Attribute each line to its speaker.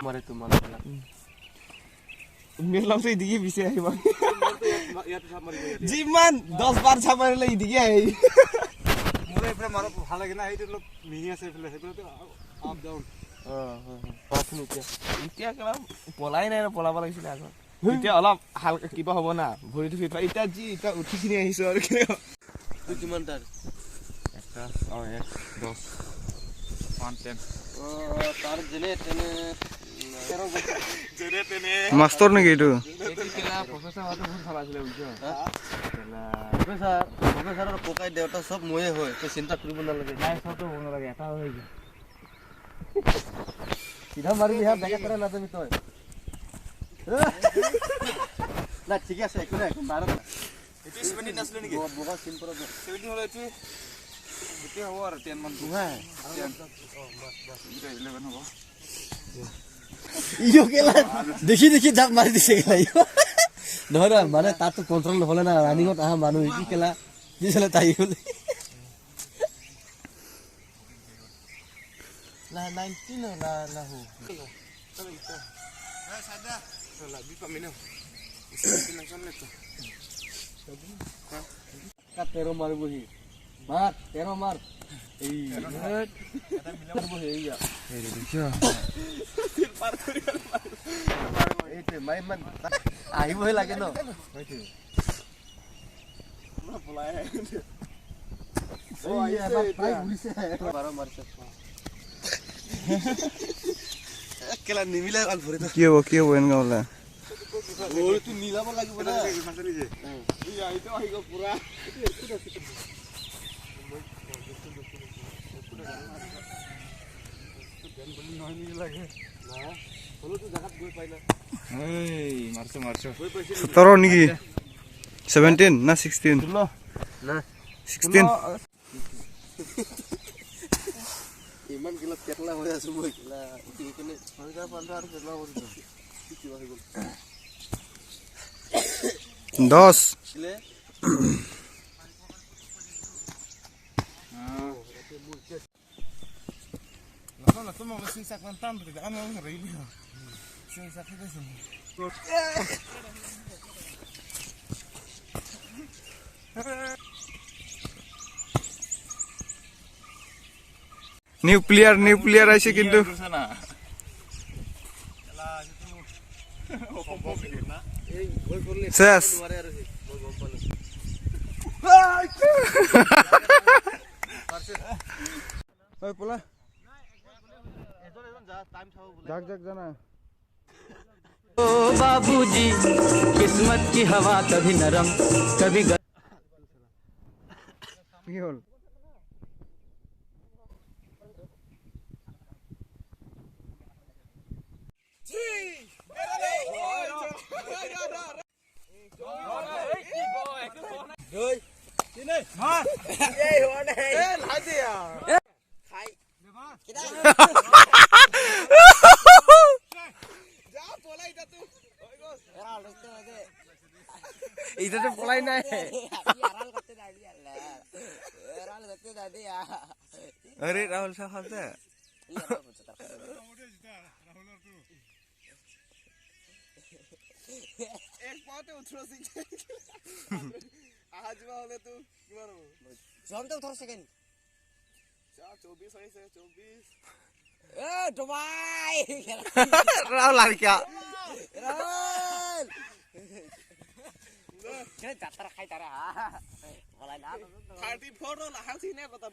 Speaker 1: মাৰে তোমাৰ
Speaker 2: মেলামটো ইদিকে পিছে আহিব যিমান 10 বাৰ চাপ মাৰিলে ইদিকে আহি
Speaker 1: মোৰ এইফালে মাৰো ভাল লাগে না এইটো অলপ মিহি আছে এইফালে সেইফালে আপ ডাউন
Speaker 2: এতিয়া কেলা পলাই নাই পলাব লাগিছিলে আগত এতিয়া অলপ হালকা কিবা হ'ব না ভৰিটো ফিট পাই এতিয়া যি এতিয়া উঠি কিনে আহিছো আৰু
Speaker 1: কিমান তাৰ
Speaker 2: 10 110
Speaker 1: তাৰ যেনে তেনে
Speaker 3: মাষ্টৰ নেকি এইটো
Speaker 1: প্ৰফেচাৰৰ ককাই দেউতা চব ময়ে হয় তই চিন্তা কৰিব নালাগে
Speaker 2: এটা হৈ গ'ল
Speaker 1: চিধা মাৰি দিহা বেকা কৰে নাযাবি তই না ঠিক আছে একো নাই মাৰ না
Speaker 2: এইটো 17 আছিল নেকি
Speaker 1: বগা চিন পৰা
Speaker 2: 17 হলে এইটো গোটেই হ'ব আৰু 10 মান
Speaker 1: নহয়
Speaker 2: 11 হ'ব
Speaker 1: ইয়ো কেলা দেখি দেখি জাপ মাৰি দিছে কেলা নহয় নহয় মানে তাতো কন্ট্ৰল নহলে না ৰানিঙত আহা মানুহ কি কেলা দিছিলে তাই গ'লে La 19 la ho.
Speaker 2: Sada. La bi pamino.
Speaker 1: Kat tero mar bohi. Mar, tero mar. Ei. Eta milam bohi ya.
Speaker 2: Ei dekho. Par kori mar.
Speaker 1: Ete mai man. Ahi bohi lage no.
Speaker 2: Na polaya.
Speaker 1: Oh ya pai gulise. Baro marche. কেলা নিমিলা আল ভরে তো
Speaker 3: কি হ'ব এনেকা হলে
Speaker 1: ওই তুই মিলাব লাগিব না
Speaker 2: মাছলি যে ই আইতো আহিব পুরা এই মারছো
Speaker 3: 17 নেকি 17 না 16
Speaker 1: না
Speaker 3: 16
Speaker 1: ইমান গিলা কেটলা হৈ আছো মই গিলা ইতিনে সৰকা পান্তা আৰু কেটলা হৈ গ'ল কি হৈ গ'ল
Speaker 3: 10
Speaker 1: ছিলে
Speaker 2: la toma sin sacar tanto que gana un rey sin sacar eso
Speaker 3: nuclear আইছে কিন্তু
Speaker 1: এই ভয় করলে
Speaker 3: শেষ
Speaker 1: মারে আর মই গম পালো
Speaker 3: ওই পোলা
Speaker 1: এজন যা টাইম চাও বলে
Speaker 3: যাক জানা
Speaker 4: ओ बाबूजी किस्मत की हवा कभी नरम कभी
Speaker 3: কি হল
Speaker 2: ইদাতে পলাই নাই
Speaker 3: আরে রাহুল সাহেব আছে
Speaker 2: এক পাতে উঠলো শিখে আজ হলে তো কি মারবো
Speaker 1: জমতে 18 সেকেন্ড
Speaker 2: 24 হইছে 24
Speaker 1: এ ডবাই
Speaker 3: রাহুল আর কি
Speaker 1: রাহুল কে যাত্রা খাই তারা বলাই না
Speaker 2: 34 হল হাসি নে কথা